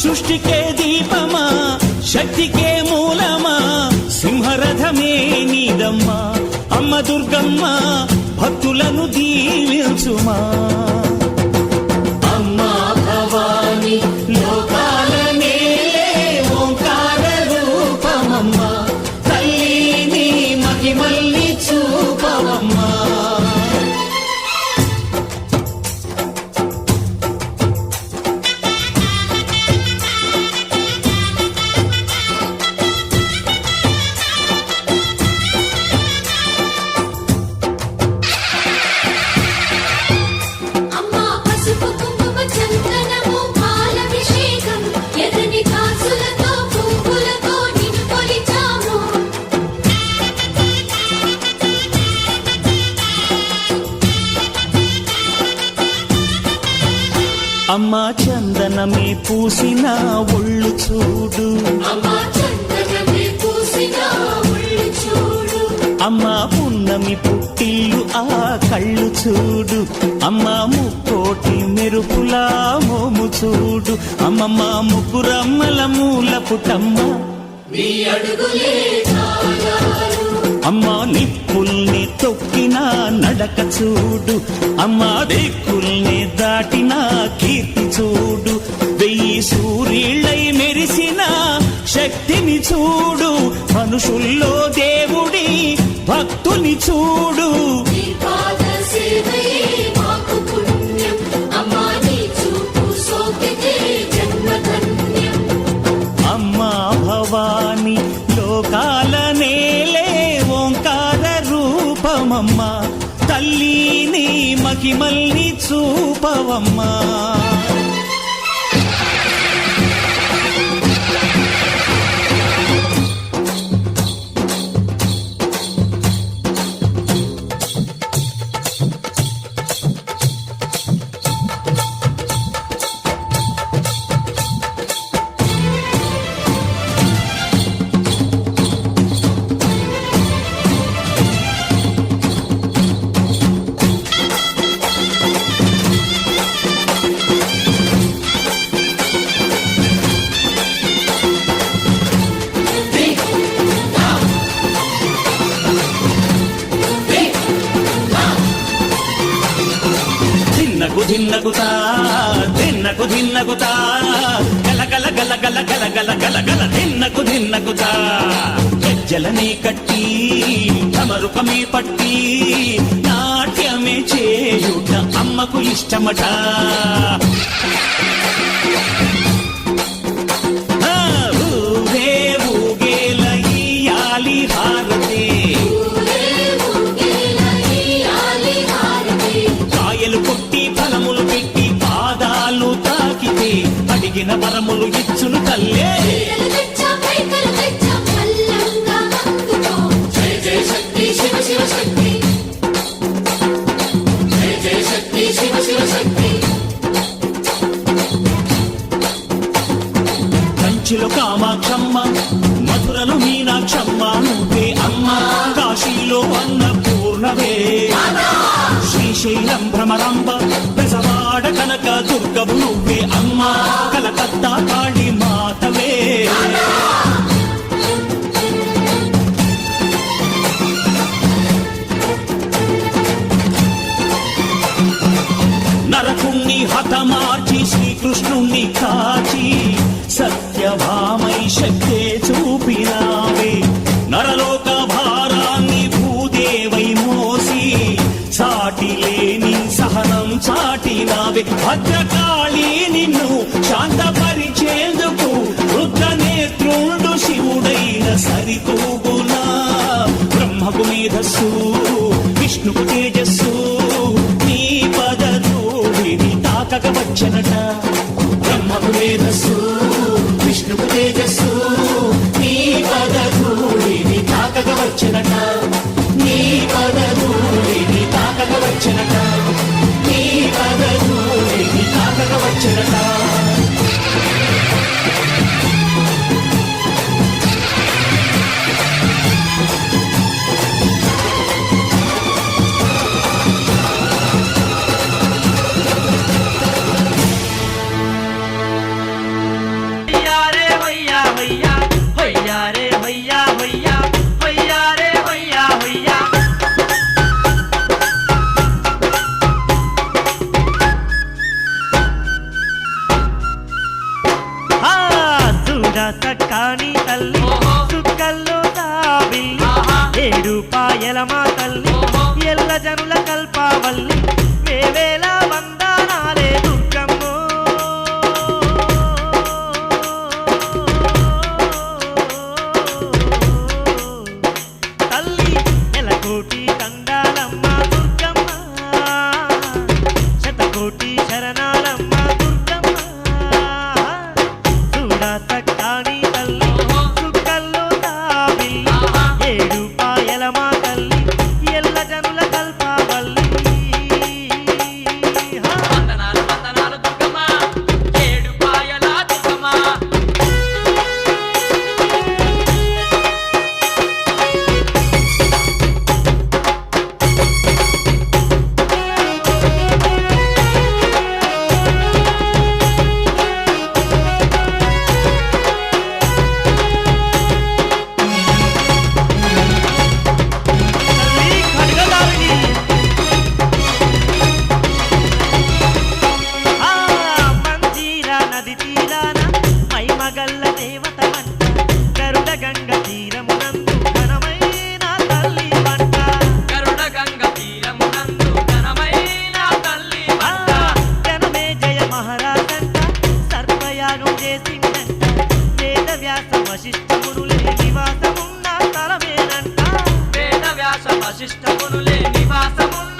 సృష్టికే దీపమా, శక్తికే మూలమా, సింహరథమే నీదమ్మా. అమ్మ దుర్గమ్మ భక్తులను దీవించుమా. అమ్మా భవాని లోకాల నేలే ఓంకార రూపమమ్మా, తల్లిని మహిమల్ని చూపవమ్మా. అమ్మా చందనమే పూసిన ఒళ్ళు చూడు, అమ్మా పున్నమి పుట్టిల్లు ఆ కళ్ళు చూడు, అమ్మా ముక్కోటి మెరుపులా మోము చూడు. అమ్మమ్మ ముగ్గురమ్మల మూల పుటమ్మ, అమ్మా నిప్పుల్ని తొక్కిన నడక చూడు, అమ్మా దిక్కుల్ని దాటిన కీర్తి చూడు. 1000 సూర్యుళ్ళై మెరిసిన శక్తిని చూడు, మనుషుల్లో దేవుడి భక్తుని చూడు. అమ్మా భవాని లోకాల నేలే ఓంకార రూపమమ్మా, తల్లిని మహిమల్ని చూపవమ్మా. ధిన్నగుతా ధిన్నకు ధిన్నగుతా గల గల గల గల గల గల గల గల ధిన్నగుతా. గజ్జలనే కట్టి తమరుపమే పట్టి నాట్యమే చేయుట అమ్మకు ఇష్టమట. ఊగే ఊగేల ఇయ్యాలి హారతి, కాయలు కొట్టి ఫలములు పెట్టి పాదాలు తాకితే అడిగిన వరములు ఇచ్చును తల్లే. కంచిలో కామాక్షమ్మ, మధురలో మీనాక్షమ్మ నువ్వే అమ్మ, కాశీలో అన్నపూర్ణవే, శ్రీశైలం భ్రమరాంబ, బెజవాడ కనక దుర్గవు నువ్వే అమ్మ, కలకత్తా కాళీ మాతవే. నరకుణ్ణి హతమార్చి శ్రీకృష్ణుణ్ణి కాచి సత్యభామై శక్తే చూపినావే. నరలోక భారాన్ని భూదేవై మోసి సాటి లేని సహనం చాటినావే. భద్రకాళి నిన్ను శాంతపరిచేందుకు రుద్రనేత్రుండు శివుడైన సరితూగునా. బ్రహ్మకు మేధస్సు విష్ణుకు తేజస్సు నీ పదధూళిని తాకక వచ్చనట. బ్రహ్మకు మేధస్సు విష్ణుకు తేజస్సు నీ పదధూళిని తాకక వచ్చనట. నీ పదధూళిని తాకక వచ్చనట. నీ పదధూళిని తాకక వచ్చనట. సక్కాని తల్లి సుక్కల్లో తాబిల్లి ఏడు పాయల మా తల్లి ఎల్ల జనుల కల్పావల్లి వేవేల వందనాలే దుర్గమ్మో తల్లి ఎలకోటి దండాలమ్మ దుర్గమ్మ శతకోటి శరణాలమ్మ దుర్గమ్మ చూడ సక్కాని తల్లి సుక్కల్లో తాబిల్లి ఏడు పాయల మా తల్లి ఎల్ల జనుల కల్పావల్లి వందనాలు వందనాలు దుర్గమ్మ ఏడు పాయల దుర్గమ్మ తల్లి ఖడ్గదారిణి మంజీర నది తీరాన మైమగల్ల దేవత వంట గరుడ గంగ తీరమునందు ఘనమైన తల్లి వంట గరుడ గంగ తీరమునందు ఘనమైన తల్లి వంట జనమే జయ మహారాజంట సర్వయాగం చేసిందంట వేద వ్యాస వశిష్ఠమునులే నివాసమున్న స్థలమేనంట వేద వ్యాస వశిష్ఠమునులే నివాసమున్న